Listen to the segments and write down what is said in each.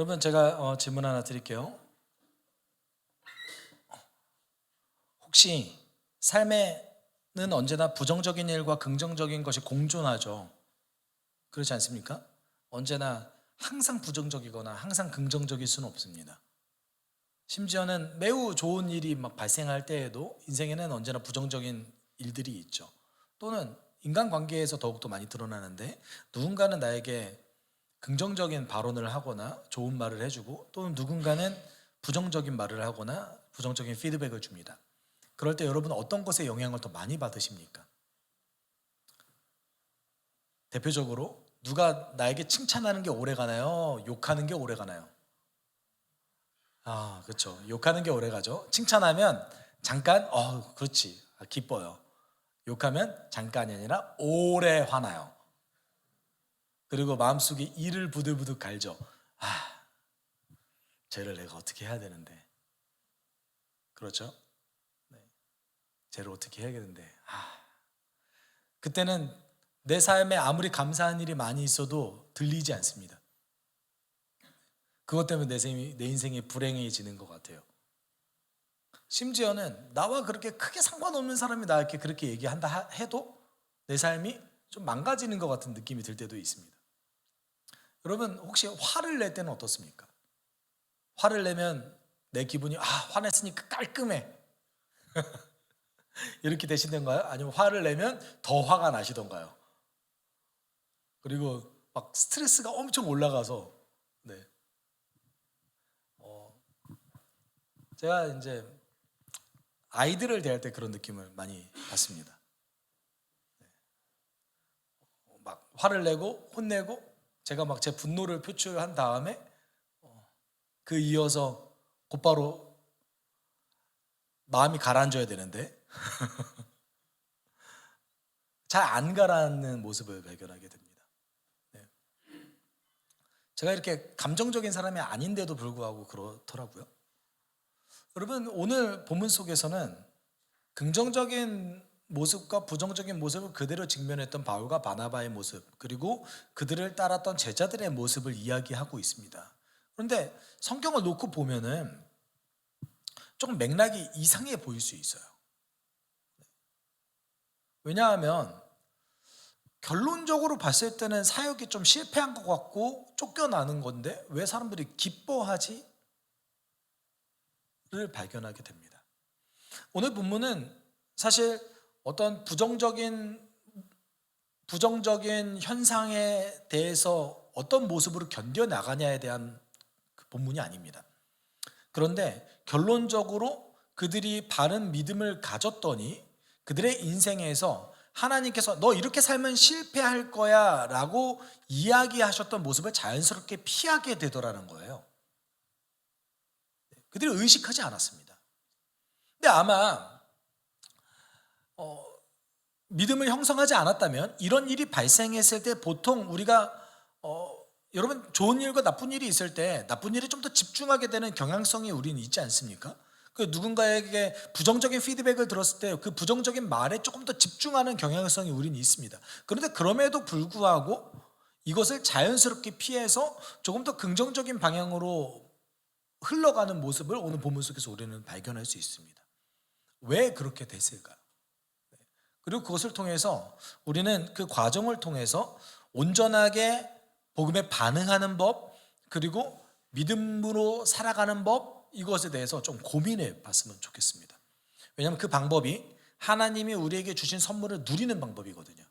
여러분 제가 질문 하나 드릴게요. 혹시 삶에는 언제나 부정적인 일과 긍정적인 것이 공존하죠. 그렇지 않습니까? 언제나 항상 부정적이거나 항상 긍정적일 수는 없습니다. 심지어는 매우 좋은 일이 막 발생할 때에도 인생에는 언제나 부정적인 일들이 있죠. 또는 인간관계에서 더욱더 많이 드러나는데, 누군가는 나에게 긍정적인 발언을 하거나 좋은 말을 해주고, 또는 누군가는 부정적인 말을 하거나 부정적인 피드백을 줍니다. 그럴 때 여러분 어떤 것에 영향을 더 많이 받으십니까? 대표적으로 누가 나에게 칭찬하는 게 오래 가나요? 욕하는 게 오래 가나요? 그렇죠. 욕하는 게 오래 가죠. 칭찬하면 잠깐 그렇지, 기뻐요. 욕하면 잠깐이 아니라 오래 화나요. 그리고 마음속에 이를 부들부들 갈죠. 쟤를 내가 어떻게 해야 되는데. 그렇죠? 네. 쟤를 어떻게 해야겠는데. 그때는 내 삶에 아무리 감사한 일이 많이 있어도 들리지 않습니다. 그것 때문에 내 인생이 불행해지는 것 같아요. 심지어는 나와 그렇게 크게 상관없는 사람이 나에게 그렇게 얘기한다 해도 내 삶이 좀 망가지는 것 같은 느낌이 들 때도 있습니다. 여러분 혹시 화를 낼 때는 어떻습니까? 화를 내면 내 기분이 화냈으니까 깔끔해 이렇게 되시던가요? 아니면 화를 내면 더 화가 나시던가요? 그리고 막 스트레스가 엄청 올라가서 제가 이제 아이들을 대할 때 그런 느낌을 많이 받습니다. 막 화를 내고 혼내고 제가 막 제 분노를 표출한 다음에 그 이어서 곧바로 마음이 가라앉아야 되는데 잘 안 가라앉는 모습을 발견하게 됩니다. 제가 이렇게 감정적인 사람이 아닌데도 불구하고 그렇더라고요. 여러분 오늘 본문 속에서는 긍정적인 모습과 부정적인 모습을 그대로 직면했던 바울과 바나바의 모습, 그리고 그들을 따랐던 제자들의 모습을 이야기하고 있습니다. 그런데 성경을 놓고 보면은 조금 맥락이 이상해 보일 수 있어요. 왜냐하면 결론적으로 봤을 때는 사역이 좀 실패한 것 같고 쫓겨나는 건데 왜 사람들이 기뻐하지? 를 발견하게 됩니다. 오늘 본문은 사실 어떤 부정적인 현상에 대해서 어떤 모습으로 견뎌나가냐에 대한 본문이 아닙니다. 그런데 결론적으로 그들이 바른 믿음을 가졌더니 그들의 인생에서 하나님께서 너 이렇게 살면 실패할 거야 라고 이야기하셨던 모습을 자연스럽게 피하게 되더라는 거예요. 그들이 의식하지 않았습니다. 근데 아마 믿음을 형성하지 않았다면 이런 일이 발생했을 때 보통 우리가 여러분 좋은 일과 나쁜 일이 있을 때 나쁜 일에 좀 더 집중하게 되는 경향성이 우리는 있지 않습니까? 그 누군가에게 부정적인 피드백을 들었을 때 그 부정적인 말에 조금 더 집중하는 경향성이 우리는 있습니다. 그런데 그럼에도 불구하고 이것을 자연스럽게 피해서 조금 더 긍정적인 방향으로 흘러가는 모습을 오늘 본문 속에서 우리는 발견할 수 있습니다. 왜 그렇게 됐을까요? 그리고 그것을 통해서 우리는 그 과정을 통해서 온전하게 복음에 반응하는 법, 그리고 믿음으로 살아가는 법, 이것에 대해서 좀 고민해 봤으면 좋겠습니다. 왜냐하면 그 방법이 하나님이 우리에게 주신 선물을 누리는 방법이거든요.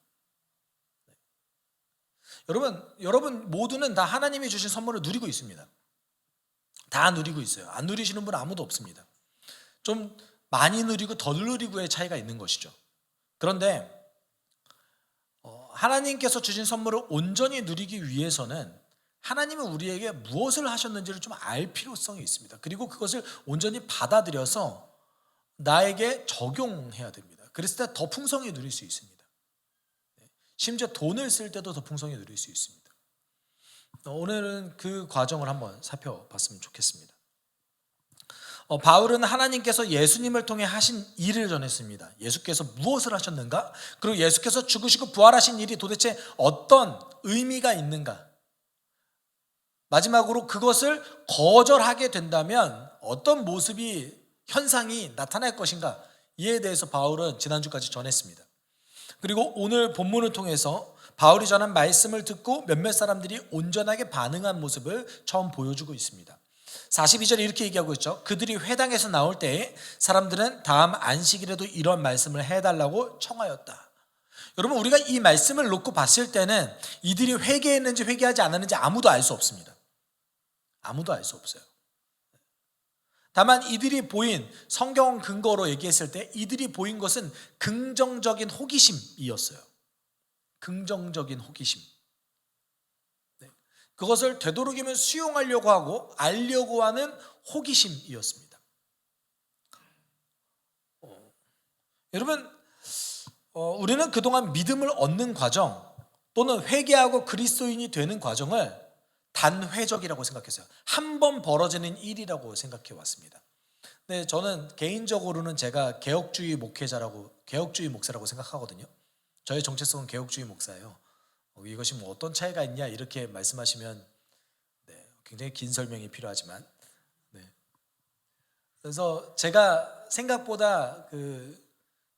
여러분 모두는 다 하나님이 주신 선물을 누리고 있습니다. 다 누리고 있어요. 안 누리시는 분은 아무도 없습니다. 좀 많이 누리고 덜 누리고의 차이가 있는 것이죠. 그런데 하나님께서 주신 선물을 온전히 누리기 위해서는 하나님은 우리에게 무엇을 하셨는지를 좀 알 필요성이 있습니다. 그리고 그것을 온전히 받아들여서 나에게 적용해야 됩니다. 그랬을 때 더 풍성히 누릴 수 있습니다. 심지어 돈을 쓸 때도 더 풍성히 누릴 수 있습니다. 오늘은 그 과정을 한번 살펴봤으면 좋겠습니다. 바울은 하나님께서 예수님을 통해 하신 일을 전했습니다. 예수께서 무엇을 하셨는가? 그리고 예수께서 죽으시고 부활하신 일이 도대체 어떤 의미가 있는가? 마지막으로 그것을 거절하게 된다면 어떤 모습이 현상이 나타날 것인가, 이에 대해서 바울은 지난주까지 전했습니다. 그리고 오늘 본문을 통해서 바울이 전한 말씀을 듣고 몇몇 사람들이 온전하게 반응한 모습을 처음 보여주고 있습니다. 42절에 이렇게 얘기하고 있죠. 그들이 회당에서 나올 때에 사람들은 다음 안식일에도 이런 말씀을 해달라고 청하였다. 여러분, 우리가 이 말씀을 놓고 봤을 때는 이들이 회개했는지 회개하지 않았는지 아무도 알 수 없습니다. 아무도 알 수 없어요. 다만 이들이 보인, 성경 근거로 얘기했을 때 이들이 보인 것은 긍정적인 호기심이었어요. 긍정적인 호기심. 그것을 되도록이면 수용하려고 하고 알려고 하는 호기심이었습니다. 여러분, 우리는 그동안 믿음을 얻는 과정 또는 회개하고 그리스도인이 되는 과정을 단회적이라고 생각했어요. 한 번 벌어지는 일이라고 생각해 왔습니다. 네, 저는 개인적으로는 제가 개혁주의 목사라고 생각하거든요. 저의 정체성은 개혁주의 목사예요. 이것이 뭐 어떤 차이가 있냐 이렇게 말씀하시면 굉장히 긴 설명이 필요하지만, 그래서 제가 생각보다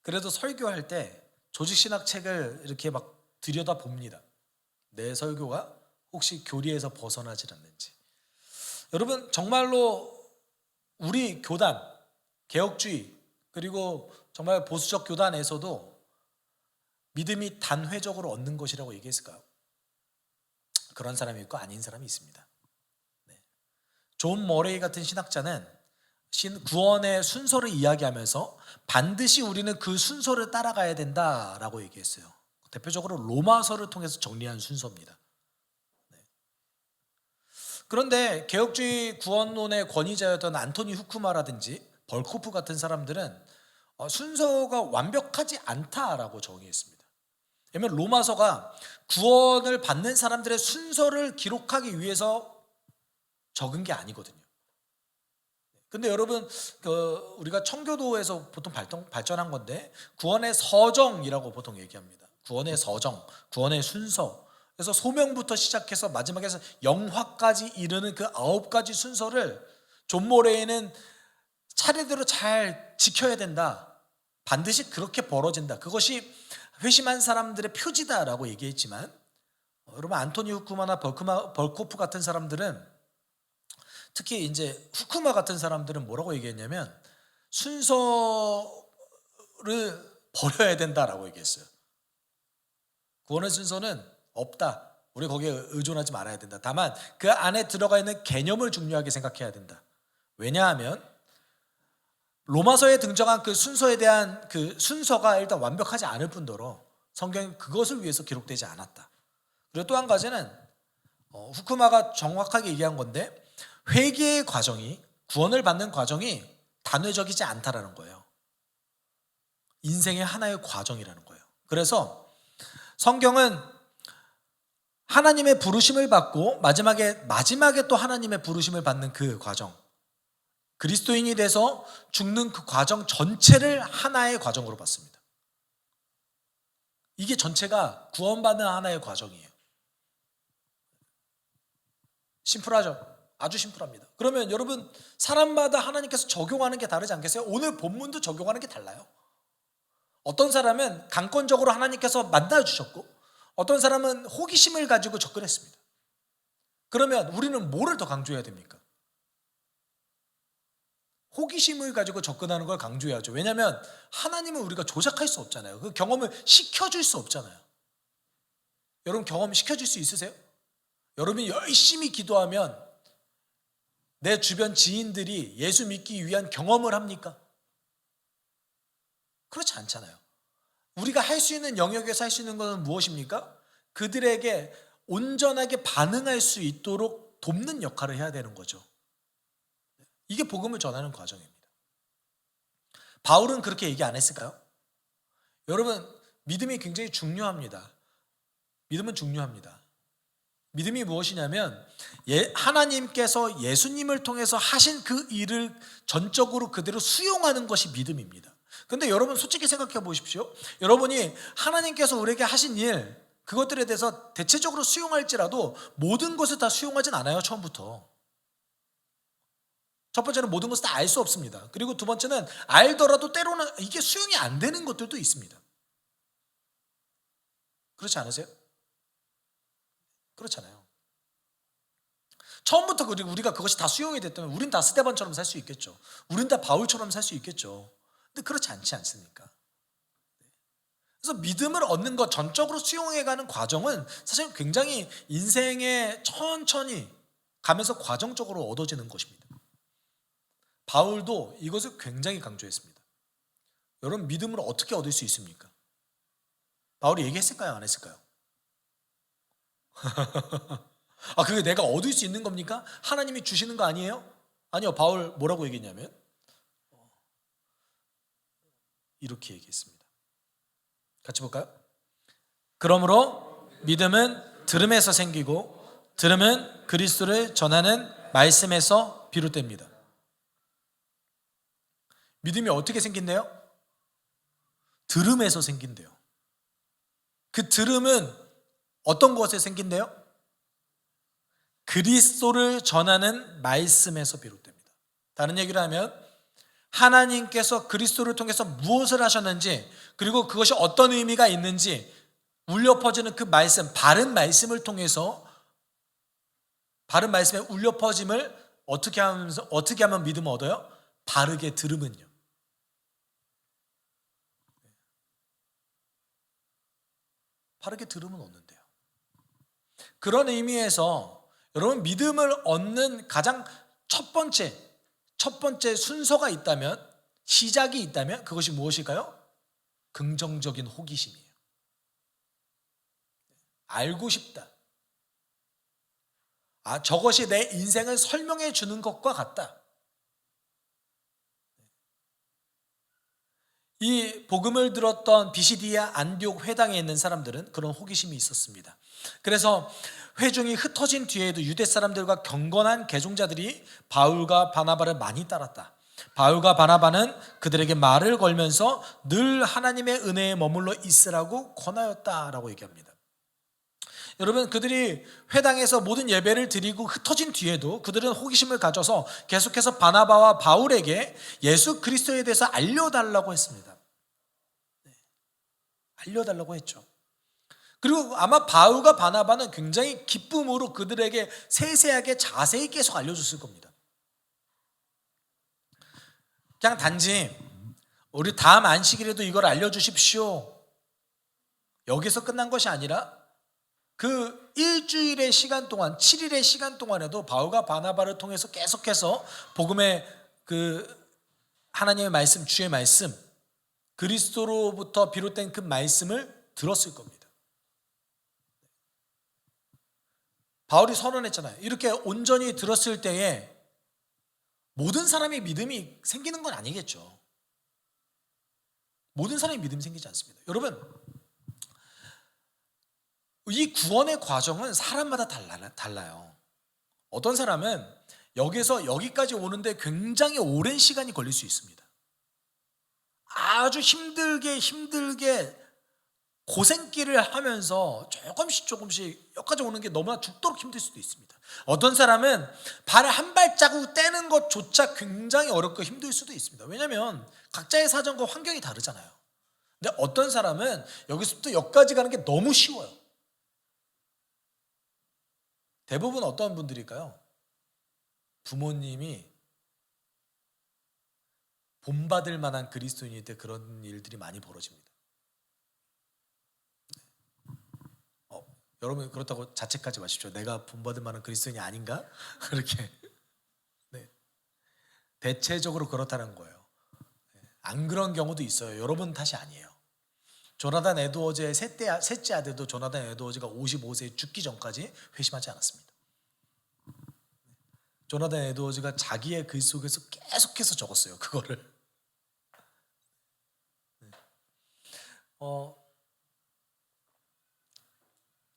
그래도 설교할 때 조직신학 책을 이렇게 막 들여다 봅니다. 내 설교가 혹시 교리에서 벗어나질 않는지. 여러분, 정말로 우리 교단, 개혁주의 그리고 정말 보수적 교단에서도 믿음이 단회적으로 얻는 것이라고 얘기했을까요? 그런 사람이 있고 아닌 사람이 있습니다. 존 머레이 같은 신학자는 구원의 순서를 이야기하면서 반드시 우리는 그 순서를 따라가야 된다라고 얘기했어요. 대표적으로 로마서를 통해서 정리한 순서입니다. 그런데 개혁주의 구원론의 권위자였던 안토니 후쿠마라든지 벌코프 같은 사람들은 순서가 완벽하지 않다라고 정의했습니다. 왜냐하면 로마서가 구원을 받는 사람들의 순서를 기록하기 위해서 적은 게 아니거든요. 근데 여러분, 우리가 청교도에서 보통 발전한 건데 구원의 서정이라고 보통 얘기합니다. 구원의 서정, 구원의 순서. 그래서 소명부터 시작해서 마지막에서 영화까지 이르는 그 9가지 순서를 존 모레이는 차례대로 잘 지켜야 된다. 반드시 그렇게 벌어진다. 그것이 회심한 사람들의 표지다라고 얘기했지만, 여러분, 안토니 후쿠마나 벌코프 같은 사람들은, 특히 이제 후쿠마 같은 사람들은 뭐라고 얘기했냐면 순서를 버려야 된다라고 얘기했어요. 구원의 순서는 없다. 우리 거기에 의존하지 말아야 된다. 다만 그 안에 들어가 있는 개념을 중요하게 생각해야 된다. 왜냐하면 로마서에 등장한 그 순서에 대한 그 순서가 일단 완벽하지 않을 뿐더러 성경이 그것을 위해서 기록되지 않았다. 그리고 또 한 가지는 후쿠마가 정확하게 얘기한 건데, 회개의 과정이, 구원을 받는 과정이 단회적이지 않다라는 거예요. 인생의 하나의 과정이라는 거예요. 그래서 성경은 하나님의 부르심을 받고 마지막에 또 하나님의 부르심을 받는 그 과정, 그리스도인이 돼서 죽는 그 과정 전체를 하나의 과정으로 봤습니다. 이게 전체가 구원받는 하나의 과정이에요. 심플하죠? 아주 심플합니다. 그러면 여러분, 사람마다 하나님께서 적용하는 게 다르지 않겠어요? 오늘 본문도 적용하는 게 달라요. 어떤 사람은 강권적으로 하나님께서 만나주셨고 어떤 사람은 호기심을 가지고 접근했습니다. 그러면 우리는 뭐를 더 강조해야 됩니까? 호기심을 가지고 접근하는 걸 강조해야죠. 왜냐하면 하나님은 우리가 조작할 수 없잖아요. 그 경험을 시켜줄 수 없잖아요. 여러분, 경험 시켜줄 수 있으세요? 여러분이 열심히 기도하면 내 주변 지인들이 예수 믿기 위한 경험을 합니까? 그렇지 않잖아요. 우리가 할 수 있는 영역에서 할 수 있는 것은 무엇입니까? 그들에게 온전하게 반응할 수 있도록 돕는 역할을 해야 되는 거죠. 이게 복음을 전하는 과정입니다. 바울은 그렇게 얘기 안 했을까요? 여러분, 믿음이 굉장히 중요합니다. 믿음은 중요합니다. 믿음이 무엇이냐면 하나님께서 예수님을 통해서 하신 그 일을 전적으로 그대로 수용하는 것이 믿음입니다. 근데 여러분, 솔직히 생각해 보십시오. 여러분이 하나님께서 우리에게 하신 일, 그것들에 대해서 대체적으로 수용할지라도 모든 것을 다 수용하진 않아요. 처음부터. 첫 번째는 모든 것을 다 알 수 없습니다. 그리고 두 번째는 알더라도 때로는 이게 수용이 안 되는 것들도 있습니다. 그렇지 않으세요? 그렇잖아요. 처음부터 우리가 그것이 다 수용이 됐다면 우린 다 스데반처럼 살 수 있겠죠. 우린 다 바울처럼 살 수 있겠죠. 근데 그렇지 않지 않습니까? 그래서 믿음을 얻는 것 전적으로 수용해가는 과정은 사실 굉장히 인생에 천천히 가면서 과정적으로 얻어지는 것입니다. 바울도 이것을 굉장히 강조했습니다. 여러분, 믿음을 어떻게 얻을 수 있습니까? 바울이 얘기했을까요? 안 했을까요? 그게 내가 얻을 수 있는 겁니까? 하나님이 주시는 거 아니에요? 아니요. 바울 뭐라고 얘기했냐면 이렇게 얘기했습니다. 같이 볼까요? 그러므로 믿음은 들음에서 생기고 들음은 그리스도를 전하는 말씀에서 비롯됩니다. 믿음이 어떻게 생긴대요? 들음에서 생긴대요. 그 들음은 어떤 것에 생긴대요? 그리스도를 전하는 말씀에서 비롯됩니다. 다른 얘기를 하면 하나님께서 그리스도를 통해서 무엇을 하셨는지, 그리고 그것이 어떤 의미가 있는지 울려 퍼지는 그 말씀, 바른 말씀을 통해서, 바른 말씀의 울려 퍼짐을 어떻게 하면 믿음을 얻어요? 바르게 들으면요. 바르게 들으면 얻는데요. 그런 의미에서 여러분, 믿음을 얻는 가장 첫 번째 순서가 있다면, 시작이 있다면 그것이 무엇일까요? 긍정적인 호기심이에요. 알고 싶다. 저것이 내 인생을 설명해 주는 것과 같다. 이 복음을 들었던 비시디아 안디옥 회당에 있는 사람들은 그런 호기심이 있었습니다. 그래서 회중이 흩어진 뒤에도 유대 사람들과 경건한 개종자들이 바울과 바나바를 많이 따랐다. 바울과 바나바는 그들에게 말을 걸면서 늘 하나님의 은혜에 머물러 있으라고 권하였다라고 얘기합니다. 여러분, 그들이 회당에서 모든 예배를 드리고 흩어진 뒤에도 그들은 호기심을 가져서 계속해서 바나바와 바울에게 예수 그리스도에 대해서 알려달라고 했습니다. 알려달라고 했죠. 그리고 아마 바울과 바나바는 굉장히 기쁨으로 그들에게 세세하게 자세히 계속 알려줬을 겁니다. 그냥 단지 우리 다음 안식일에도 이걸 알려주십시오, 여기서 끝난 것이 아니라 그 일주일의 시간 동안, 7일의 시간 동안에도 바울과 바나바를 통해서 계속해서 복음의 그 하나님의 말씀, 주의 말씀, 그리스도로부터 비롯된 그 말씀을 들었을 겁니다. 바울이 선언했잖아요. 이렇게 온전히 들었을 때에 모든 사람의 믿음이 생기는 건 아니겠죠. 모든 사람의 믿음이 생기지 않습니다. 여러분, 이 구원의 과정은 사람마다 달라요. 어떤 사람은 여기서 여기까지 오는데 굉장히 오랜 시간이 걸릴 수 있습니다. 아주 힘들게 고생길을 하면서 조금씩 여기까지 오는 게 너무나 죽도록 힘들 수도 있습니다. 어떤 사람은 발을 한 발자국 떼는 것조차 굉장히 어렵고 힘들 수도 있습니다. 왜냐하면 각자의 사정과 환경이 다르잖아요. 근데 어떤 사람은 여기서부터 여기까지 가는 게 너무 쉬워요. 대부분 어떤 분들일까요? 부모님이 본받을 만한 그리스도인일 때 그런 일들이 많이 벌어집니다. 여러분, 그렇다고 자책하지 마십시오. 내가 본받을 만한 그리스도인이 아닌가? 그렇게. 네. 대체적으로 그렇다는 거예요. 안 그런 경우도 있어요. 여러분 탓이 아니에요. 조나단 에드워즈의 셋째 아들도 조나단 에드워즈가 55세에 죽기 전까지 회심하지 않았습니다. 조나단 에드워즈가 자기의 글 속에서 계속해서 적었어요. 그거를.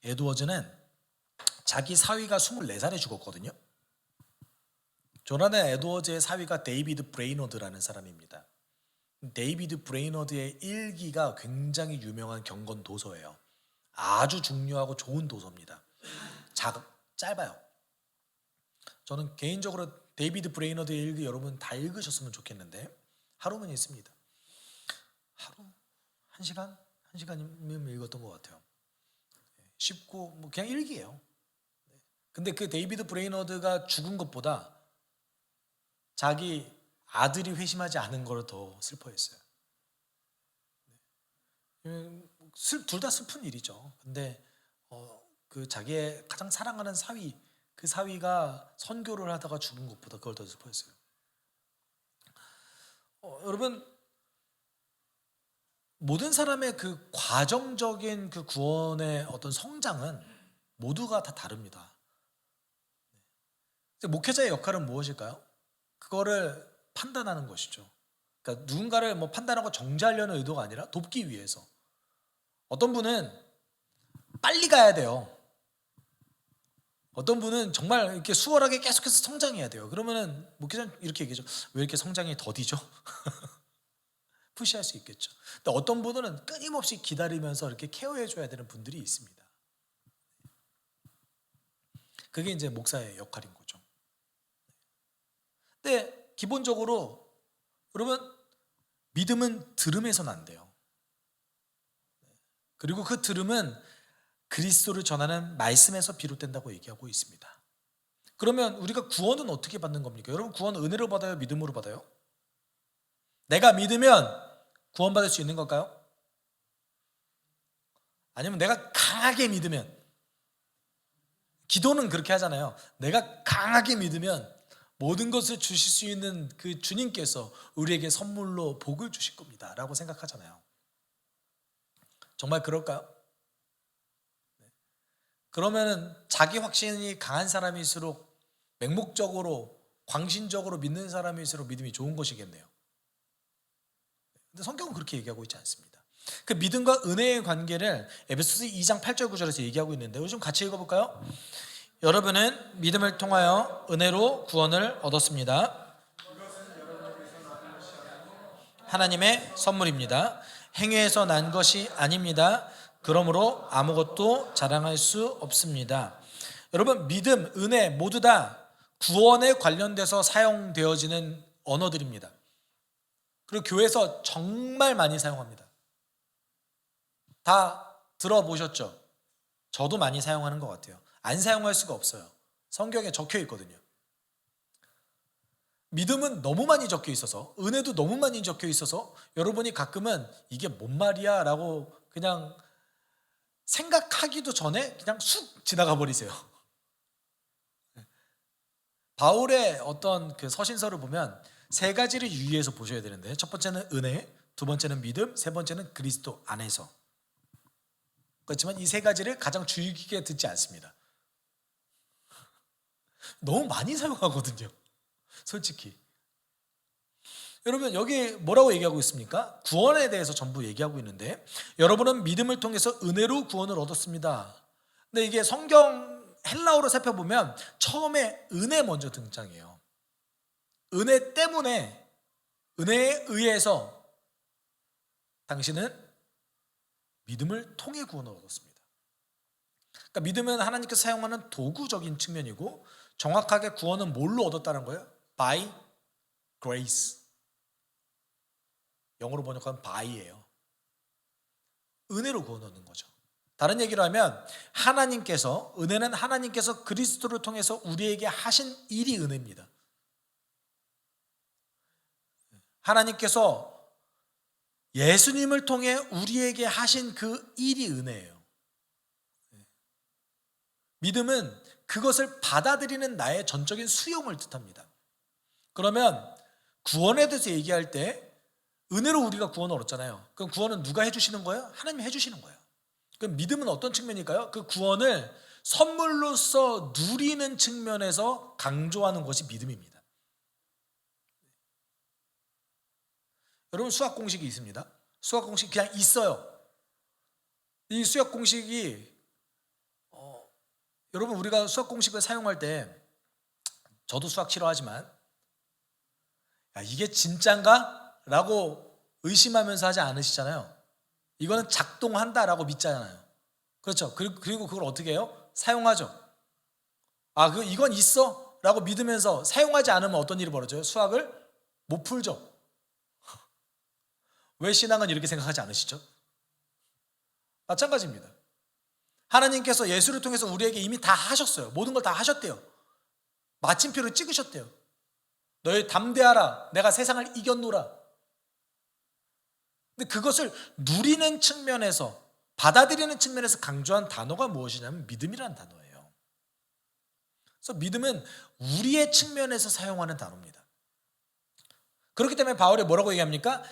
에드워즈는 자기 사위가 24살에 죽었거든요. 조나단 에드워즈의 사위가 데이비드 브레이너드라는 사람입니다. 데이비드 브레이너드의 일기가 굉장히 유명한 경건 도서예요. 아주 중요하고 좋은 도서입니다. 짧아요. 저는 개인적으로 데이비드 브레이너드의 일기 여러분 다 읽으셨으면 좋겠는데 하루는 있습니다. 하루 1시간? 1시간이면 읽었던 것 같아요. 쉽고 뭐 그냥 일기예요. 근데 그 데이비드 브레이너드가 죽은 것보다 자기 아들이 회심하지 않은 걸 더 슬퍼했어요. 둘 다 슬픈 일이죠. 근데 그 자기의 가장 사랑하는 사위, 그 사위가 선교를 하다가 죽은 것보다 그걸 더 슬퍼했어요. 여러분, 모든 사람의 그 과정적인 그 구원의 어떤 성장은 모두가 다 다릅니다. 목회자의 역할은 무엇일까요? 그거를 판단하는 것이죠. 그러니까 누군가를 뭐 판단하고 정죄하려는 의도가 아니라 돕기 위해서. 어떤 분은 빨리 가야 돼요. 어떤 분은 정말 이렇게 수월하게 계속해서 성장해야 돼요. 그러면은 목회자는 이렇게 얘기하죠. 왜 이렇게 성장이 더디죠? 푸시할 수 있겠죠. 근데 어떤 분들은 끊임없이 기다리면서 이렇게 케어해줘야 되는 분들이 있습니다. 그게 이제 목사의 역할인 거죠. 근데 기본적으로 여러분 믿음은 들음에서 난대요. 그리고 그 들음은 그리스도를 전하는 말씀에서 비롯된다고 얘기하고 있습니다. 그러면 우리가 구원은 어떻게 받는 겁니까? 여러분 구원은 은혜로 받아요? 믿음으로 받아요? 내가 믿으면 구원받을 수 있는 걸까요? 아니면 내가 강하게 믿으면? 기도는 그렇게 하잖아요. 내가 강하게 믿으면 모든 것을 주실 수 있는 그 주님께서 우리에게 선물로 복을 주실 겁니다 라고 생각하잖아요. 정말 그럴까요? 그러면은 자기 확신이 강한 사람일수록 맹목적으로 광신적으로 믿는 사람일수록 믿음이 좋은 것이겠네요. 근데 성경은 그렇게 얘기하고 있지 않습니다. 그 믿음과 은혜의 관계를 에베소서 2장 8절 9절에서 얘기하고 있는데 요즘 같이 읽어볼까요? 여러분은 믿음을 통하여 은혜로 구원을 얻었습니다. 하나님의 선물입니다. 행위에서 난 것이 아닙니다. 그러므로 아무것도 자랑할 수 없습니다. 여러분 믿음, 은혜 모두 다 구원에 관련돼서 사용되어지는 언어들입니다. 그리고 교회에서 정말 많이 사용합니다. 다 들어보셨죠? 저도 많이 사용하는 것 같아요. 안 사용할 수가 없어요. 성경에 적혀 있거든요. 믿음은 너무 많이 적혀 있어서 은혜도 너무 많이 적혀 있어서 여러분이 가끔은 이게 뭔 말이야 라고 그냥 생각하기도 전에 그냥 쑥 지나가 버리세요. 바울의 어떤 그 서신서를 보면 세 가지를 유의해서 보셔야 되는데 첫 번째는 은혜, 두 번째는 믿음, 세 번째는 그리스도 안에서. 그렇지만 이 세 가지를 가장 주의 깊게 듣지 않습니다. 너무 많이 사용하거든요. 솔직히. 여러분 여기 뭐라고 얘기하고 있습니까? 구원에 대해서 전부 얘기하고 있는데 여러분은 믿음을 통해서 은혜로 구원을 얻었습니다. 근데 이게 성경 헬라어로 살펴보면 처음에 은혜 먼저 등장해요. 은혜 때문에 은혜에 의해서 당신은 믿음을 통해 구원을 얻었습니다. 그러니까 믿음은 하나님께서 사용하는 도구적인 측면이고 정확하게 구원은 뭘로 얻었다는 거예요? By grace. 영어로 번역하면 by예요. 은혜로 구원 얻는 거죠. 다른 얘기로 하면 하나님께서 은혜는 하나님께서 그리스도를 통해서 우리에게 하신 일이 은혜입니다. 하나님께서 예수님을 통해 우리에게 하신 그 일이 은혜예요. 믿음은 그것을 받아들이는 나의 전적인 수용을 뜻합니다. 그러면 구원에 대해서 얘기할 때 은혜로 우리가 구원을 얻었잖아요. 그럼 구원은 누가 해주시는 거예요? 하나님이 해주시는 거예요. 그럼 믿음은 어떤 측면일까요? 그 구원을 선물로서 누리는 측면에서 강조하는 것이 믿음입니다. 여러분 수학 공식이 있습니다. 수학 공식 그냥 있어요. 이 수학 공식이 여러분 우리가 수학 공식을 사용할 때 저도 수학 싫어하지만 야, 이게 진짠가? 라고 의심하면서 하지 않으시잖아요. 이거는 작동한다라고 믿잖아요. 그렇죠. 그리고 그걸 어떻게 해요? 사용하죠. 이건 있어 라고 믿으면서 사용하지 않으면 어떤 일이 벌어져요? 수학을 못 풀죠. 왜 신앙은 이렇게 생각하지 않으시죠? 마찬가지입니다. 하나님께서 예수를 통해서 우리에게 이미 다 하셨어요. 모든 걸 다 하셨대요. 마침표를 찍으셨대요. 너희 담대하라. 내가 세상을 이겼노라. 근데 그것을 누리는 측면에서, 받아들이는 측면에서 강조한 단어가 무엇이냐면 믿음이라는 단어예요. 그래서 믿음은 우리의 측면에서 사용하는 단어입니다. 그렇기 때문에 바울이 뭐라고 얘기합니까?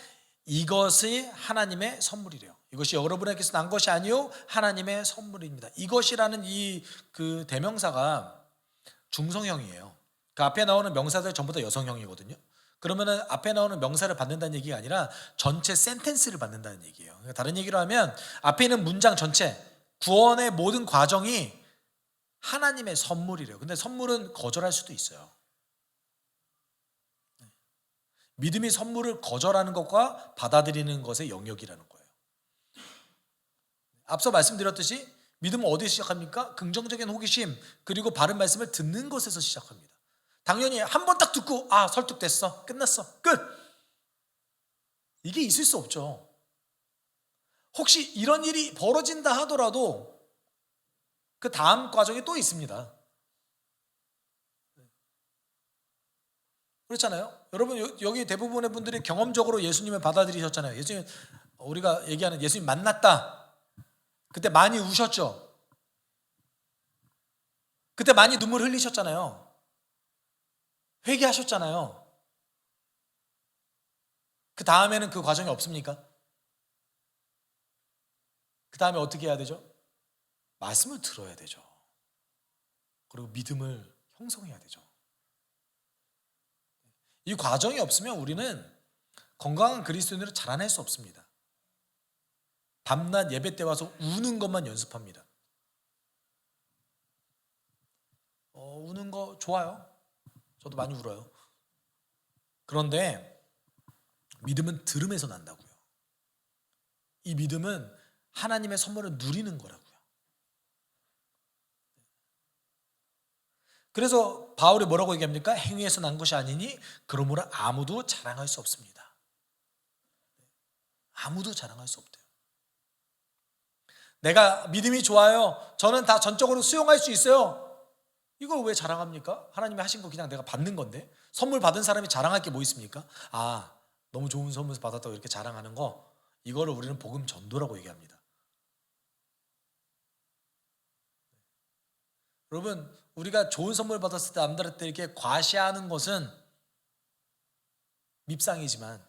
이것이 하나님의 선물이래요. 이것이 여러분에게서 난 것이 아니요 하나님의 선물입니다. 이것이라는 이 그 대명사가 중성형이에요. 그 앞에 나오는 명사들 전부 다 여성형이거든요. 그러면은 앞에 나오는 명사를 받는다는 얘기가 아니라 전체 센텐스를 받는다는 얘기예요. 그러니까 다른 얘기로 하면 앞에 있는 문장 전체, 구원의 모든 과정이 하나님의 선물이래요. 근데 선물은 거절할 수도 있어요. 믿음이 선물을 거절하는 것과 받아들이는 것의 영역이라는 거예요. 앞서 말씀드렸듯이 믿음은 어디에 시작합니까? 긍정적인 호기심 그리고 바른 말씀을 듣는 것에서 시작합니다. 당연히 한 번 딱 듣고 설득됐어, 끝났어, 끝. 이게 있을 수 없죠. 혹시 이런 일이 벌어진다 하더라도 그 다음 과정이 또 있습니다. 그렇잖아요. 여러분 여기 대부분의 분들이 경험적으로 예수님을 받아들이셨잖아요. 예수님, 우리가 얘기하는 예수님 만났다. 그때 많이 우셨죠. 그때 많이 눈물 흘리셨잖아요. 회개하셨잖아요. 그 다음에는 그 과정이 없습니까? 그 다음에 어떻게 해야 되죠? 말씀을 들어야 되죠. 그리고 믿음을 형성해야 되죠. 이 과정이 없으면 우리는 건강한 그리스도인으로 자라날 수 없습니다. 밤낮 예배 때 와서 우는 것만 연습합니다. 우는 거 좋아요. 저도 많이 울어요. 그런데 믿음은 들음에서 난다고요. 이 믿음은 하나님의 선물을 누리는 거라고요. 그래서 바울이 뭐라고 얘기합니까? 행위에서 난 것이 아니니 그러므로 아무도 자랑할 수 없습니다. 아무도 자랑할 수 없대요. 내가 믿음이 좋아요. 저는 다 전적으로 수용할 수 있어요. 이걸 왜 자랑합니까? 하나님이 하신 거 그냥 내가 받는 건데. 선물 받은 사람이 자랑할 게 뭐 있습니까? 너무 좋은 선물 받았다고 이렇게 자랑하는 거, 이거를 우리는 복음 전도라고 얘기합니다. 여러분, 우리가 좋은 선물 받았을 때 남들한테 이렇게 과시하는 것은 밉상이지만,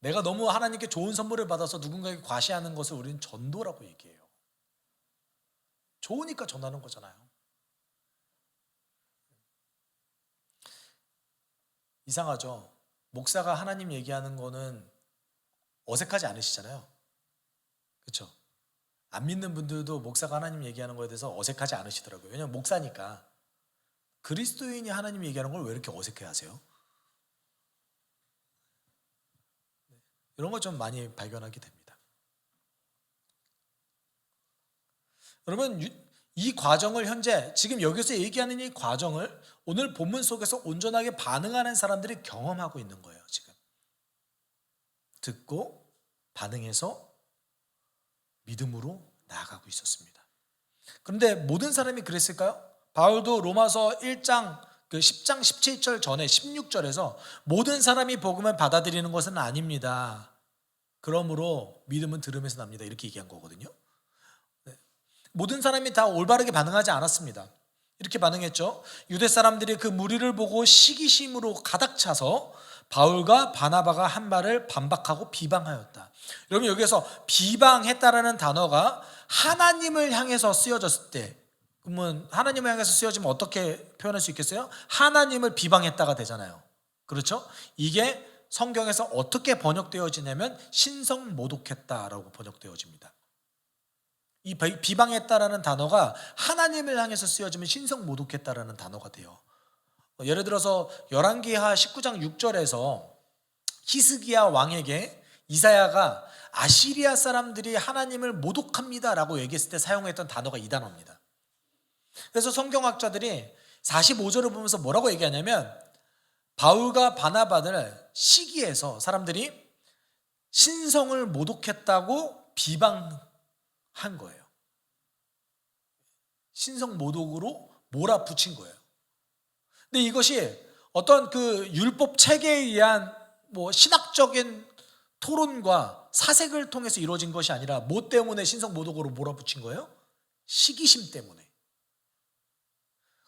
내가 너무 하나님께 좋은 선물을 받아서 누군가에게 과시하는 것을 우리는 전도라고 얘기해요. 좋으니까 전하는 거잖아요. 이상하죠? 목사가 하나님 얘기하는 거는 어색하지 않으시잖아요. 그렇죠? 안 믿는 분들도 목사가 하나님 얘기하는 거에 대해서 어색하지 않으시더라고요. 왜냐하면 목사니까. 그리스도인이 하나님 얘기하는 걸 왜 이렇게 어색해 하세요? 이런 걸 좀 많이 발견하게 됩니다. 여러분, 이 과정을 현재 지금 여기서 얘기하는 이 과정을 오늘 본문 속에서 온전하게 반응하는 사람들이 경험하고 있는 거예요. 지금 듣고 반응해서 믿음으로 나아가고 있었습니다. 그런데 모든 사람이 그랬을까요? 바울도 로마서 1장 10장 17절 전에 16절에서 모든 사람이 복음을 받아들이는 것은 아닙니다. 그러므로 믿음은 들음에서 납니다. 이렇게 얘기한 거거든요. 모든 사람이 다 올바르게 반응하지 않았습니다. 이렇게 반응했죠. 유대 사람들이 그 무리를 보고 시기심으로 가득 차서 바울과 바나바가 한 말을 반박하고 비방하였다. 여러분, 여기서 비방했다라는 단어가 하나님을 향해서 쓰여졌을 때, 그러면 하나님을 향해서 쓰여지면 어떻게 표현할 수 있겠어요? 하나님을 비방했다가 되잖아요. 그렇죠? 이게 성경에서 어떻게 번역되어지냐면 신성모독했다라고 번역되어집니다. 이 비방했다라는 단어가 하나님을 향해서 쓰여지면 신성모독했다라는 단어가 돼요. 예를 들어서 열왕기하 19장 6절에서 히스기야 왕에게 이사야가 아시리아 사람들이 하나님을 모독합니다라고 얘기했을 때 사용했던 단어가 이 단어입니다. 그래서 성경학자들이 45절을 보면서 뭐라고 얘기하냐면 바울과 바나바를 시기해서 사람들이 신성을 모독했다고 비방한 거예요. 신성 모독으로 몰아붙인 거예요. 근데 이것이 어떤 그 율법 체계에 의한 뭐 신학적인 토론과 사색을 통해서 이루어진 것이 아니라 뭐 때문에 신성 모독으로 몰아붙인 거예요? 시기심 때문에.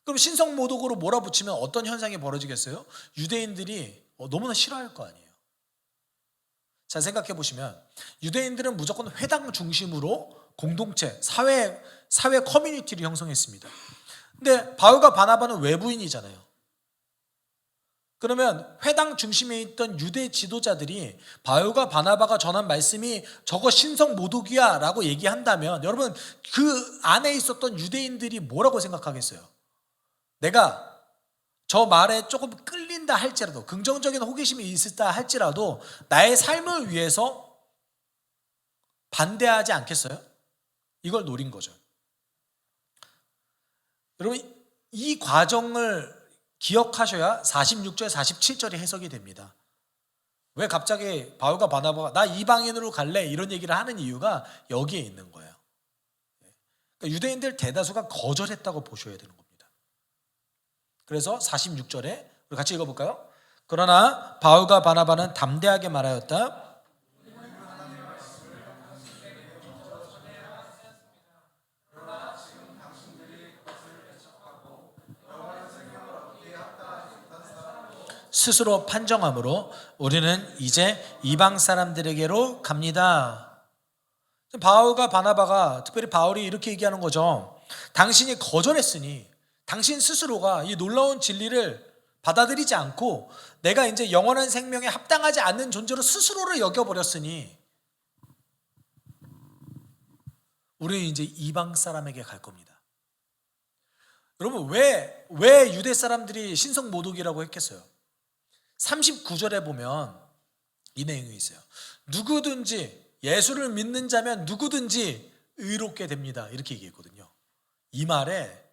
그럼 신성 모독으로 몰아붙이면 어떤 현상이 벌어지겠어요? 유대인들이 너무나 싫어할 거 아니에요. 자, 생각해 보시면 유대인들은 무조건 회당 중심으로 공동체, 사회 커뮤니티를 형성했습니다. 근데 바울과 바나바는 외부인이잖아요. 그러면 회당 중심에 있던 유대 지도자들이 바울과 바나바가 전한 말씀이 저거 신성 모독이야 라고 얘기한다면 여러분 그 안에 있었던 유대인들이 뭐라고 생각하겠어요? 내가 저 말에 조금 끌린다 할지라도 긍정적인 호기심이 있었다 할지라도 나의 삶을 위해서 반대하지 않겠어요? 이걸 노린 거죠. 여러분 이 과정을 기억하셔야 46절 47절이 해석이 됩니다. 왜 갑자기 바울과 바나바가 나 이방인으로 갈래 이런 얘기를 하는 이유가 여기에 있는 거예요. 그러니까 유대인들 대다수가 거절했다고 보셔야 되는 겁니다. 그래서 46절에 우리 같이 읽어볼까요? 그러나 바울과 바나바는 담대하게 말하였다. 스스로 판정함으로 우리는 이제 이방 사람들에게로 갑니다. 바울과 바나바가 특별히 바울이 이렇게 얘기하는 거죠. 당신이 거절했으니 당신 스스로가 이 놀라운 진리를 받아들이지 않고 내가 이제 영원한 생명에 합당하지 않는 존재로 스스로를 여겨버렸으니 우리는 이제 이방 사람에게 갈 겁니다. 여러분 왜 유대 사람들이 신성 모독이라고 했겠어요? 39절에 보면 이 내용이 있어요. 누구든지 예수를 믿는 자면 누구든지 의롭게 됩니다. 이렇게 얘기했거든요. 이 말에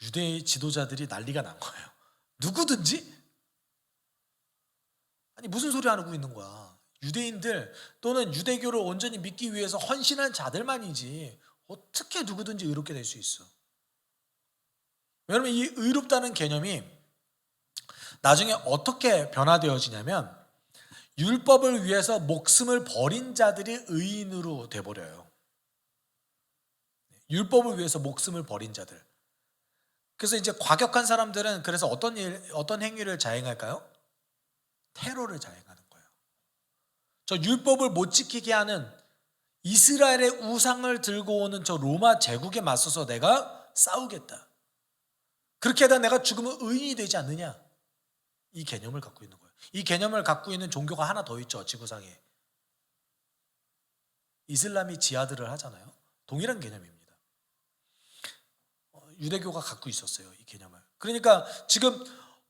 유대 지도자들이 난리가 난 거예요. 누구든지? 아니 무슨 소리 하고 있는 거야. 유대인들 또는 유대교를 온전히 믿기 위해서 헌신한 자들만이지 어떻게 누구든지 의롭게 될 수 있어. 여러분 이 의롭다는 개념이 나중에 어떻게 변화되어지냐면 율법을 위해서 목숨을 버린 자들이 의인으로 돼버려요. 율법을 위해서 목숨을 버린 자들. 그래서 이제 과격한 사람들은 그래서 어떤 행위를 자행할까요? 테러를 자행하는 거예요. 저 율법을 못 지키게 하는 이스라엘의 우상을 들고 오는 저 로마 제국에 맞서서 내가 싸우겠다. 그렇게 하다 내가 죽으면 의인이 되지 않느냐? 이 개념을 갖고 있는 거예요. 이 개념을 갖고 있는 종교가 하나 더 있죠. 지구상에. 이슬람이 지하드를 하잖아요. 동일한 개념입니다. 유대교가 갖고 있었어요. 이 개념을. 그러니까 지금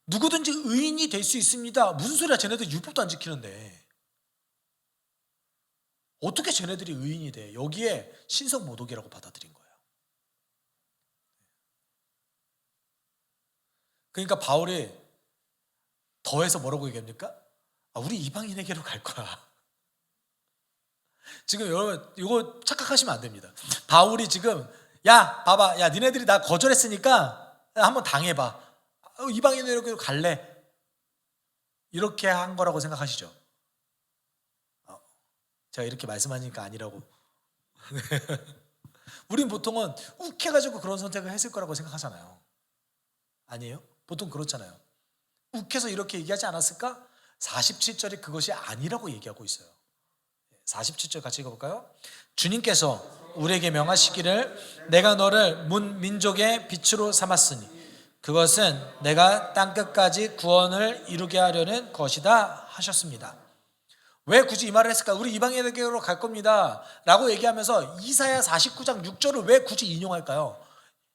누구든지 의인이 될 수 있습니다. 무슨 소리야. 쟤네들 율법도 안 지키는데. 어떻게 쟤네들이 의인이 돼. 여기에 신성 모독이라고 받아들인 거예요. 그러니까 바울이 더해서 뭐라고 얘기합니까? 우리 이방인에게로 갈 거야. 지금 여러분 이거 착각하시면 안 됩니다. 바울이 지금 야 봐봐 야 니네들이 나 거절했으니까 한번 당해봐. 이방인에게로 갈래. 이렇게 한 거라고 생각하시죠? 제가 이렇게 말씀하니까 아니라고. 우린 보통은 욱해가지고 그런 선택을 했을 거라고 생각하잖아요. 아니에요? 보통 그렇잖아요. 욱해서 이렇게 얘기하지 않았을까? 47절이 그것이 아니라고 얘기하고 있어요. 47절 같이 읽어볼까요? 주님께서 우리에게 명하시기를 내가 너를 문 민족의 빛으로 삼았으니 그것은 내가 땅끝까지 구원을 이루게 하려는 것이다 하셨습니다. 왜 굳이 이 말을 했을까? 우리 이방인에게로 갈 겁니다 라고 얘기하면서 이사야 49장 6절을 왜 굳이 인용할까요?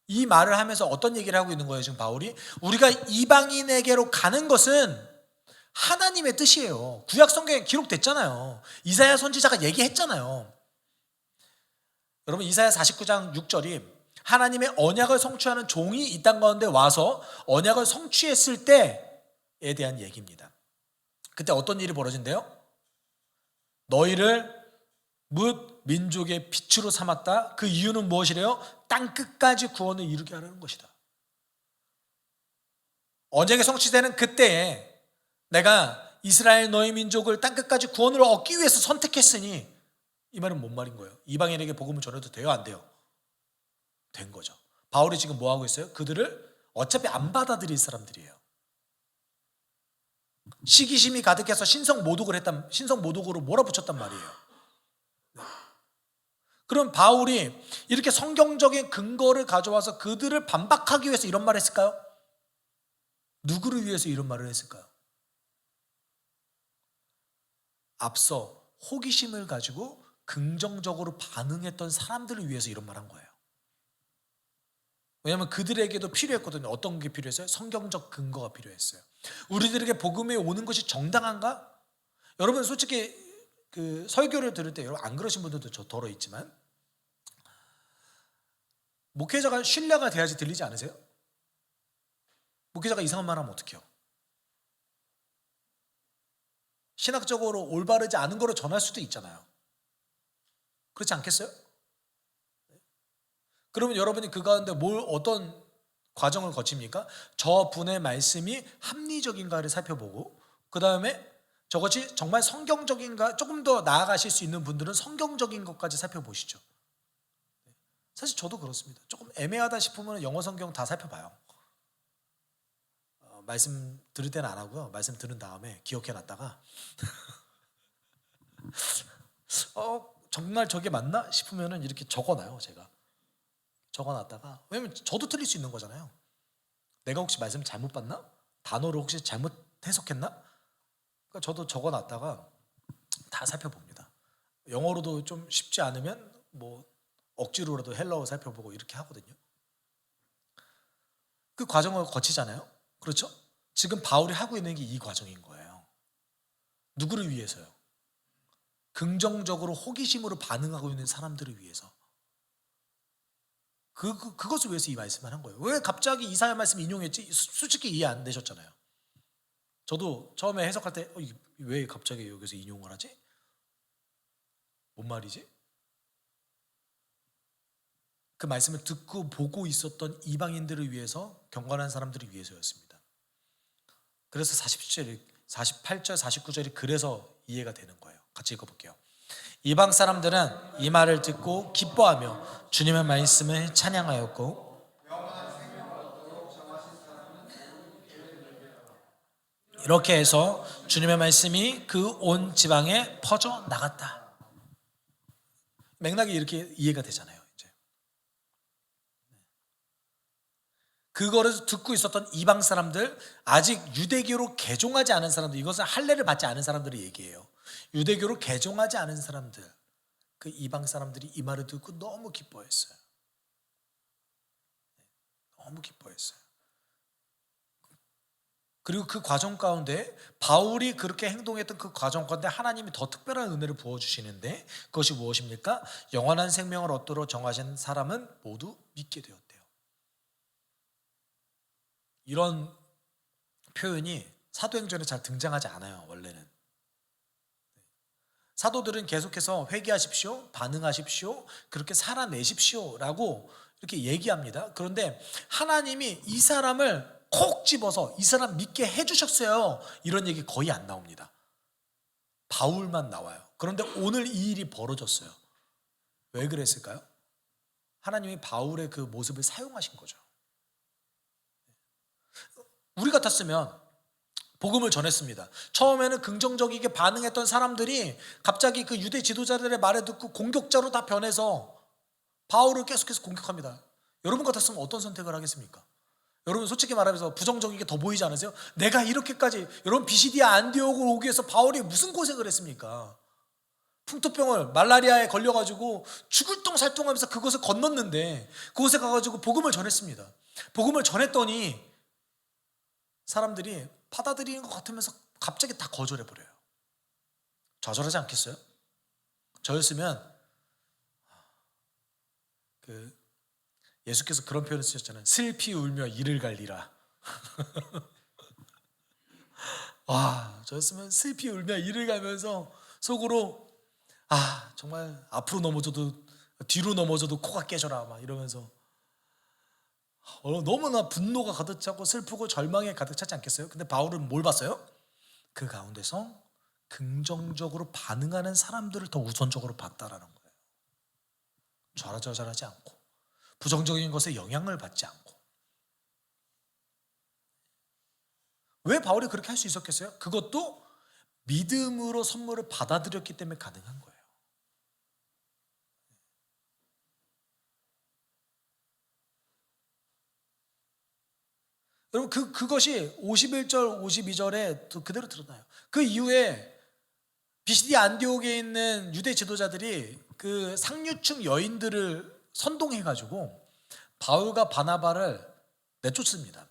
이 말을 하면서 어떤 얘기를 하고 있는 거예요 지금 바울이? 우리가 이방인에게로 가는 것은 하나님의 뜻이에요. 구약 성경에 기록됐잖아요. 이사야 선지자가 얘기했잖아요. 여러분 이사야 49장 6절이 하나님의 언약을 성취하는 종이 이 땅 가운데 와서 언약을 성취했을 때에 대한 얘기입니다. 그때 어떤 일이 벌어진대요? 너희를 뭇 민족의 빛으로 삼았다. 그 이유는 무엇이래요? 땅 끝까지 구원을 이루게 하려는 것이다. 언약이 성취되는 그때에 내가 이스라엘 너희 민족을 땅 끝까지 구원을 얻기 위해서 선택했으니, 이 말은 뭔 말인 거예요? 이방인에게 복음을 전해도 돼요? 안 돼요? 된 거죠. 바울이 지금 뭐 하고 있어요? 그들을 어차피 안 받아들일 사람들이에요. 시기심이 가득해서 신성모독으로 몰아붙였단 말이에요. 그럼 바울이 이렇게 성경적인 근거를 가져와서 그들을 반박하기 위해서 이런 말을 했을까요? 누구를 위해서 이런 말을 했을까요? 앞서 호기심을 가지고 긍정적으로 반응했던 사람들을 위해서 이런 말 한 거예요. 왜냐하면 그들에게도 필요했거든요. 어떤 게 필요했어요? 성경적 근거가 필요했어요. 우리들에게 복음에 오는 것이 정당한가? 여러분 솔직히 그 설교를 들을 때 여러분 안 그러신 분들도 저 덜어 있지만 목회자가 신뢰가 돼야지 들리지 않으세요? 목회자가 이상한 말 하면 어떡해요? 신학적으로 올바르지 않은 거로 전할 수도 있잖아요. 그렇지 않겠어요? 그러면 여러분이 그 가운데 어떤 과정을 거칩니까? 저분의 말씀이 합리적인가를 살펴보고, 그 다음에 저것이 정말 성경적인가, 조금 더 나아가실 수 있는 분들은 성경적인 것까지 살펴보시죠. 사실 저도 그렇습니다. 조금 애매하다 싶으면 영어 성경 다 살펴봐요. 말씀 들을 때는 안 하고요. 말씀 들은 다음에 기억해 놨다가 정말 저게 맞나 싶으면 이렇게 적어놔요. 제가 적어놨다가, 왜냐면 저도 틀릴 수 있는 거잖아요. 내가 혹시 말씀 잘못 봤나? 단어를 혹시 잘못 해석했나? 그러니까 저도 적어놨다가 다 살펴봅니다. 영어로도 좀 쉽지 않으면 뭐 억지로라도 헬라어 살펴보고 이렇게 하거든요. 그 과정을 거치잖아요. 그렇죠? 지금 바울이 하고 있는 게 이 과정인 거예요. 누구를 위해서요? 긍정적으로 호기심으로 반응하고 있는 사람들을 위해서. 그것을 위해서 이 말씀을 한 거예요. 왜 갑자기 이사야 말씀 인용했지? 솔직히 이해 안 되셨잖아요. 저도 처음에 해석할 때 왜 갑자기 여기서 인용을 하지? 뭔 말이지? 그 말씀을 듣고 보고 있었던 이방인들을 위해서, 경건한 사람들을 위해서였습니다. 그래서 48절, 49절이 그래서 이해가 되는 거예요. 같이 읽어볼게요. 이방 사람들은 이 말을 듣고 기뻐하며 주님의 말씀을 찬양하였고, 이렇게 해서 주님의 말씀이 그 온 지방에 퍼져 나갔다. 맥락이 이렇게 이해가 되잖아요. 이제 그거를 듣고 있었던 이방 사람들, 아직 유대교로 개종하지 않은 사람들, 이것은 할례를 받지 않은 사람들의 얘기예요. 유대교로 개종하지 않은 사람들, 그 이방 사람들이 이 말을 듣고 너무 기뻐했어요. 너무 기뻐했어요. 그리고 그 과정 가운데 바울이 그렇게 행동했던 그 과정 가운데 하나님이 더 특별한 은혜를 부어주시는데, 그것이 무엇입니까? 영원한 생명을 얻도록 정하신 사람은 모두 믿게 되었대요. 이런 표현이 사도행전에 잘 등장하지 않아요. 원래는 사도들은 계속해서 회개하십시오, 반응하십시오, 그렇게 살아내십시오 라고 이렇게 얘기합니다. 그런데 하나님이 이 사람을 콕 집어서 이 사람 믿게 해주셨어요, 이런 얘기 거의 안 나옵니다. 바울만 나와요. 그런데 오늘 이 일이 벌어졌어요. 왜 그랬을까요? 하나님이 바울의 그 모습을 사용하신 거죠. 우리 같았으면 복음을 전했습니다. 처음에는 긍정적이게 반응했던 사람들이 갑자기 그 유대 지도자들의 말을 듣고 공격자로 다 변해서 바울을 계속해서 공격합니다. 여러분 같았으면 어떤 선택을 하겠습니까? 여러분 솔직히 말하면서 부정적이게 더 보이지 않으세요? 내가 이렇게까지, 여러분 비시디아 안디옥을 오기 위해서 바울이 무슨 고생을 했습니까? 풍토병을, 말라리아에 걸려가지고 죽을 똥살똥하면서 그것을 건넜는데, 그곳에 가가지고 복음을 전했습니다. 복음을 전했더니 사람들이 받아들이는 것 같으면서 갑자기 다 거절해버려요. 좌절하지 않겠어요? 저였으면 예수께서 그런 표현을 쓰셨잖아요. 슬피 울며 이를 갈리라. 와, 저였으면 슬피 울며 이를 가면서 속으로 정말 앞으로 넘어져도 뒤로 넘어져도 코가 깨져라 막 이러면서 너무나 분노가 가득 차고 슬프고 절망에 가득 차지 않겠어요? 근데 바울은 뭘 봤어요? 그 가운데서 긍정적으로 반응하는 사람들을 더 우선적으로 봤다라는 거예요. 좌절하지 않고 부정적인 것에 영향을 받지 않고. 왜 바울이 그렇게 할 수 있었겠어요? 그것도 믿음으로 선물을 받아들였기 때문에 가능한 거예요. 여러분 그것이 51절 52절에 그대로 드러나요. 그 이후에 비시디 안디옥에 있는 유대 지도자들이 그 상류층 여인들을 선동해가지고 바울과 바나바를 내쫓습니다.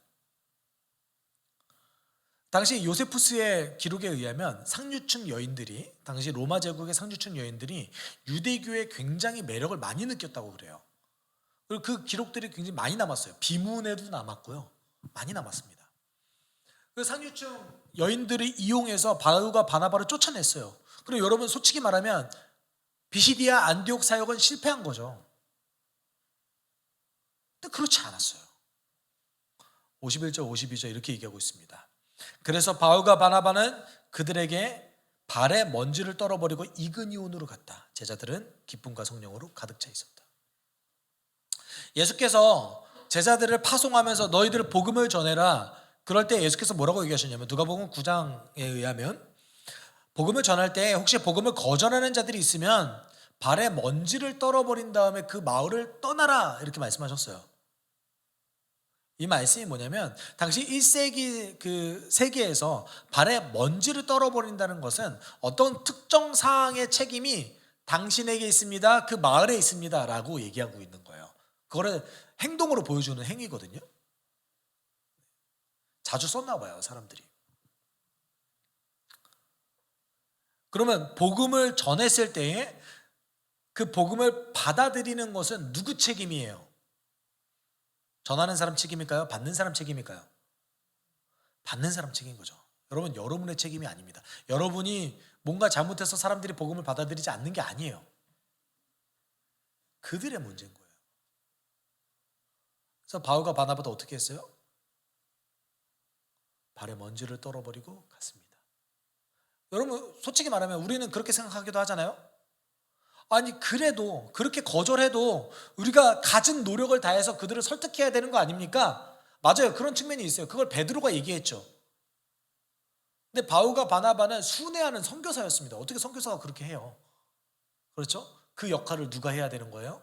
당시 요세푸스의 기록에 의하면 상류층 여인들이, 당시 로마 제국의 상류층 여인들이 유대교에 굉장히 매력을 많이 느꼈다고 그래요. 그리고 그 기록들이 굉장히 많이 남았어요. 비문에도 남았고요. 많이 남았습니다. 그 상류층 여인들을 이용해서 바울과 바나바를 쫓아냈어요. 그리고 여러분 솔직히 말하면 비시디아 안디옥 사역은 실패한 거죠. 근데 그렇지 않았어요. 51절 52절 이렇게 얘기하고 있습니다. 그래서 바울과 바나바는 그들에게 발에 먼지를 떨어버리고 이그니온으로 갔다. 제자들은 기쁨과 성령으로 가득 차 있었다. 예수께서 제자들을 파송하면서 너희들 복음을 전해라. 그럴 때 예수께서 뭐라고 얘기하셨냐면 누가복음 9장에 의하면 복음을 전할 때 혹시 복음을 거절하는 자들이 있으면 발에 먼지를 떨어버린 다음에 그 마을을 떠나라 이렇게 말씀하셨어요. 이 말씀이 뭐냐면 당시 1세기 그 세계에서 발에 먼지를 떨어버린다는 것은 어떤 특정 사항의 책임이 당신에게 있습니다. 그 마을에 있습니다. 라고 얘기하고 있는 거예요. 그거를 행동으로 보여주는 행위거든요. 자주 썼나 봐요, 사람들이. 그러면 복음을 전했을 때에 그 복음을 받아들이는 것은 누구 책임이에요? 전하는 사람 책임일까요? 받는 사람 책임일까요? 받는 사람 책임인 거죠. 여러분, 여러분의 책임이 아닙니다. 여러분이 뭔가 잘못해서 사람들이 복음을 받아들이지 않는 게 아니에요. 그들의 문제인 거예요. 그래서 바울과 바나바도 어떻게 했어요? 발에 먼지를 떨어버리고 갔습니다. 여러분 솔직히 말하면 우리는 그렇게 생각하기도 하잖아요. 아니 그래도 그렇게 거절해도 우리가 가진 노력을 다해서 그들을 설득해야 되는 거 아닙니까? 맞아요. 그런 측면이 있어요. 그걸 베드로가 얘기했죠. 근데 바울과 바나바는 순회하는 선교사였습니다. 어떻게 선교사가 그렇게 해요? 그렇죠? 그 역할을 누가 해야 되는 거예요?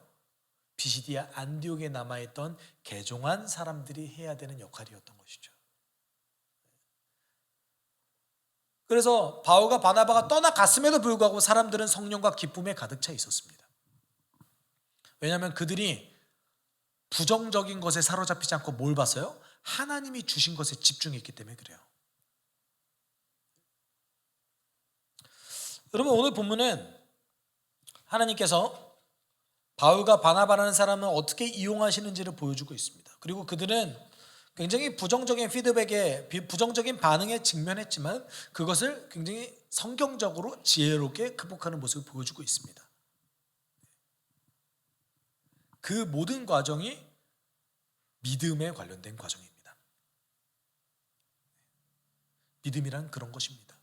비시디아 안디옥에 남아있던 개종한 사람들이 해야 되는 역할이었던 것이죠. 그래서 바울과 바나바가 떠나갔음에도 불구하고 사람들은 성령과 기쁨에 가득 차 있었습니다. 왜냐하면 그들이 부정적인 것에 사로잡히지 않고 뭘 봤어요? 하나님이 주신 것에 집중했기 때문에 그래요. 여러분 오늘 본문은 하나님께서 바울과 바나바라는 사람을 어떻게 이용하시는지를 보여주고 있습니다. 그리고 그들은 굉장히 부정적인 피드백에 부정적인 반응에 직면했지만 그것을 굉장히 성경적으로 지혜롭게 극복하는 모습을 보여주고 있습니다. 그 모든 과정이 믿음에 관련된 과정입니다. 믿음이란 그런 것입니다.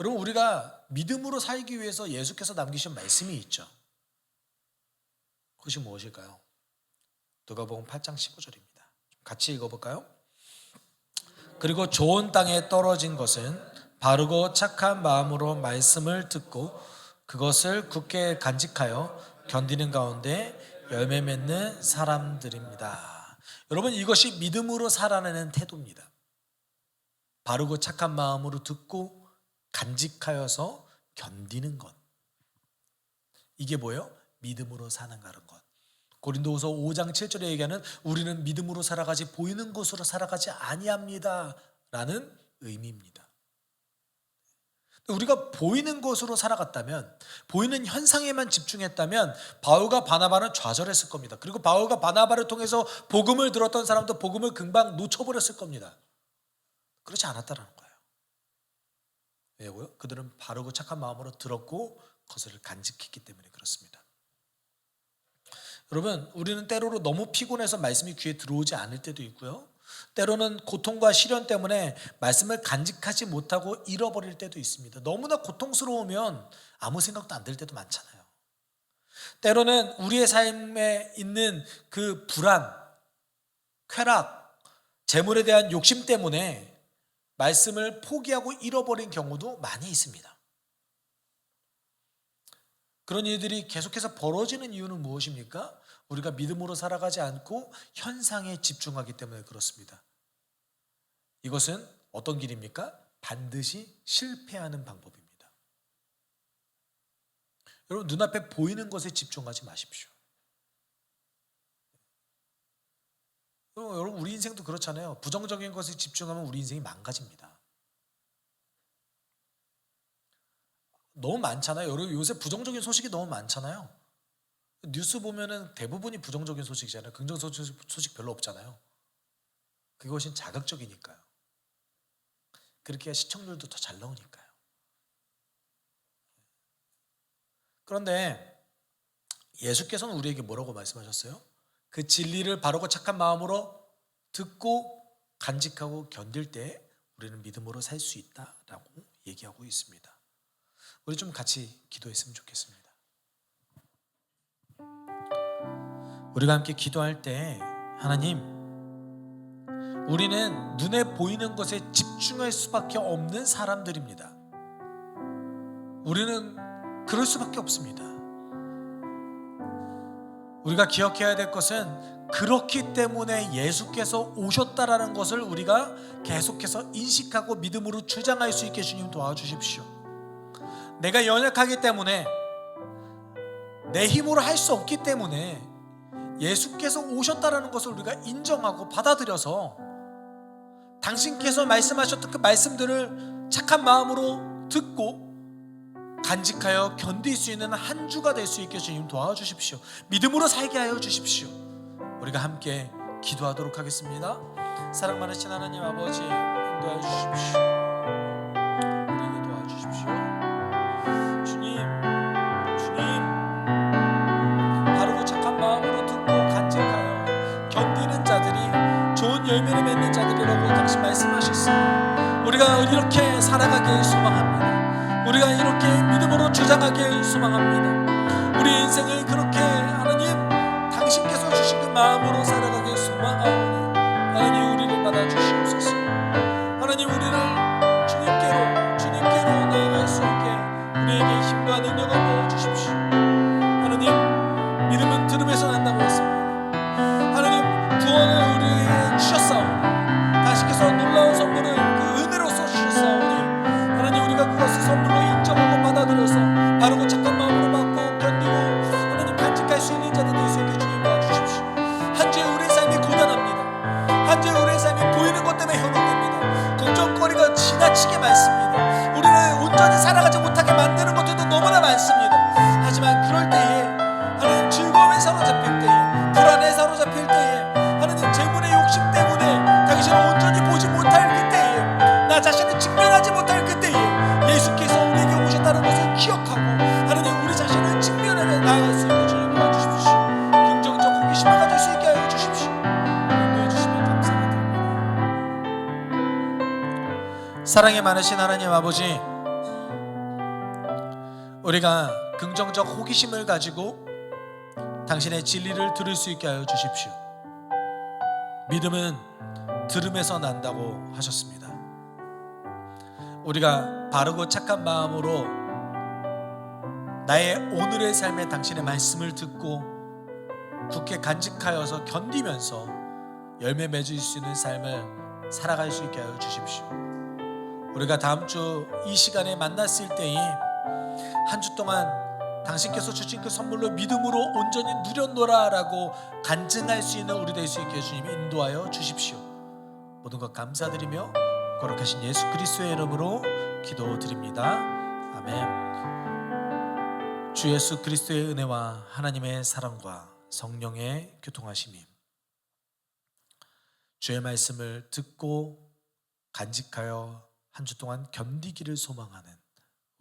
여러분 우리가 믿음으로 살기 위해서 예수께서 남기신 말씀이 있죠. 그것이 무엇일까요? 누가복음 8장 15절입니다. 같이 읽어볼까요? 그리고 좋은 땅에 떨어진 것은 바르고 착한 마음으로 말씀을 듣고 그것을 굳게 간직하여 견디는 가운데 열매 맺는 사람들입니다. 여러분 이것이 믿음으로 살아내는 태도입니다. 바르고 착한 마음으로 듣고 간직하여서 견디는 것. 이게 뭐예요? 믿음으로 사는 것. 고린도후서 5장 7절에 얘기하는 우리는 믿음으로 살아가지 보이는 것으로 살아가지 아니합니다 라는 의미입니다. 우리가 보이는 것으로 살아갔다면, 보이는 현상에만 집중했다면 바울과 바나바는 좌절했을 겁니다. 그리고 바울과 바나바를 통해서 복음을 들었던 사람도 복음을 금방 놓쳐버렸을 겁니다. 그렇지 않았다는 거예요. 왜냐고요? 그들은 바르고 착한 마음으로 들었고 그것을 간직했기 때문에 그렇습니다. 여러분, 우리는 때로는 너무 피곤해서 말씀이 귀에 들어오지 않을 때도 있고요, 때로는 고통과 시련 때문에 말씀을 간직하지 못하고 잃어버릴 때도 있습니다. 너무나 고통스러우면 아무 생각도 안 들 때도 많잖아요. 때로는 우리의 삶에 있는 그 불안, 쾌락, 재물에 대한 욕심 때문에 말씀을 포기하고 잃어버린 경우도 많이 있습니다. 그런 일들이 계속해서 벌어지는 이유는 무엇입니까? 우리가 믿음으로 살아가지 않고 현상에 집중하기 때문에 그렇습니다. 이것은 어떤 길입니까? 반드시 실패하는 방법입니다. 여러분, 눈앞에 보이는 것에 집중하지 마십시오. 여러분, 우리 인생도 그렇잖아요. 부정적인 것에 집중하면 우리 인생이 망가집니다. 너무 많잖아요. 여러분, 요새 부정적인 소식이 너무 많잖아요. 뉴스 보면은 대부분이 부정적인 소식이잖아요. 긍정적인 소식 별로 없잖아요. 그것이 자극적이니까요. 그렇게 해야 시청률도 더 잘 나오니까요. 그런데 예수께서는 우리에게 뭐라고 말씀하셨어요? 그 진리를 바르고 착한 마음으로 듣고 간직하고 견딜 때 우리는 믿음으로 살 수 있다라고 얘기하고 있습니다. 우리 좀 같이 기도했으면 좋겠습니다. 우리가 함께 기도할 때, 하나님, 우리는 눈에 보이는 것에 집중할 수밖에 없는 사람들입니다. 우리는 그럴 수밖에 없습니다. 우리가 기억해야 될 것은 그렇기 때문에 예수께서 오셨다라는 것을 우리가 계속해서 인식하고 믿음으로 주장할 수 있게 주님 도와주십시오. 내가 연약하기 때문에, 내 힘으로 할 수 없기 때문에 예수께서 오셨다라는 것을 우리가 인정하고 받아들여서 당신께서 말씀하셨던 그 말씀들을 착한 마음으로 듣고 간직하여 견딜 수 있는 한 주가 될 수 있게 주님 도와주십시오. 믿음으로 살게 하여 주십시오. 우리가 함께 기도하도록 하겠습니다. 사랑 많으신 하나님 아버지, 인도하여 주십시오. 우리에게 도와주십시오. 주님, 바르고 착한 마음으로 듣고 간직하여 견디는 자들이 좋은 열매를 맺는 자들이라고 당신 말씀하셨습니다. 우리가 이렇게 살아가길 소망합니다. 우리가 이렇게 믿음으로 주장하길 소망합니다. 우리 인생을 그렇게 하나님 당신께서 주신 그 마음으로 살아가길 소망하오니 하나님 우리를 받아주시옵소서. 하나님 우리를 주님께로 나아갈 수 있게 우리에게 힘과 능력을 부어주십시오. 하나님, 믿음은 들음에서 난다고 했습니다. 하나님, 구원을 우리에게 주셨사오니 당신께서 놀라운 선물을 그 은혜로서 주셨사오니 하나님 우리가 그것을 선물로 인정하고 받아들여서 바르고 착한 마음으로 받고 견디고 하나님 간직할 수 있는 자들 될 수 있게 주님 도와주십시오. 한 주에 우리의 삶이 고단합니다. 한 주에 우리의 삶이 보이는 것 때문에 현혹됩니다. 걱정거리가 지나치게 많습니다. 우리를 온전히 살아가지 못하게 만드는 것들도 너무나 많습니다. 하지만 그럴 때에 하나님 즐거움에 사로잡힐 때에, 불안에 사로잡힐 때에, 하나님 재물의 욕심 때문에 당신을 온전히 보지 못할 그때에, 나 자신을 직면하지 못할 그때에 예수께서 우리에게 오셨다는 것을 기억하고 하나님 우리 자신을 직면하며 나아갈 수 있게 주님 도와주십시오. 긍정적 호기심을 가질 수 있게 하여 주십시오. 인도해 주시면 감사합니다. 사랑이 많으신 하나님 아버지, 우리가 긍정적 호기심을 가지고 당신의 진리를 들을 수 있게 하여 주십시오. 믿음은 들음에서 난다고 하셨습니다. 우리가 바르고 착한 마음으로 나의 오늘의 삶에 당신의 말씀을 듣고 굳게 간직하여서 견디면서 열매 맺을 수 있는 삶을 살아갈 수 있게 하여 주십시오. 우리가 다음 주 이 시간에 만났을 때에 한 주 동안 당신께서 주신 그 선물로 믿음으로 온전히 누렸노라라고 간증할 수 있는 우리 될 수 있게 주님 인도하여 주십시오. 모든 것 감사드리며 거룩하신 예수 그리스도의 이름으로 기도드립니다. 아멘. 주 예수 그리스도의 은혜와 하나님의 사랑과 성령의 교통하심이 주의 말씀을 듣고 간직하여 한 주 동안 견디기를 소망하는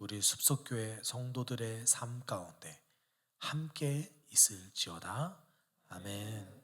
우리 숲속교회 성도들의 삶 가운데 함께 있을지어다. 아멘.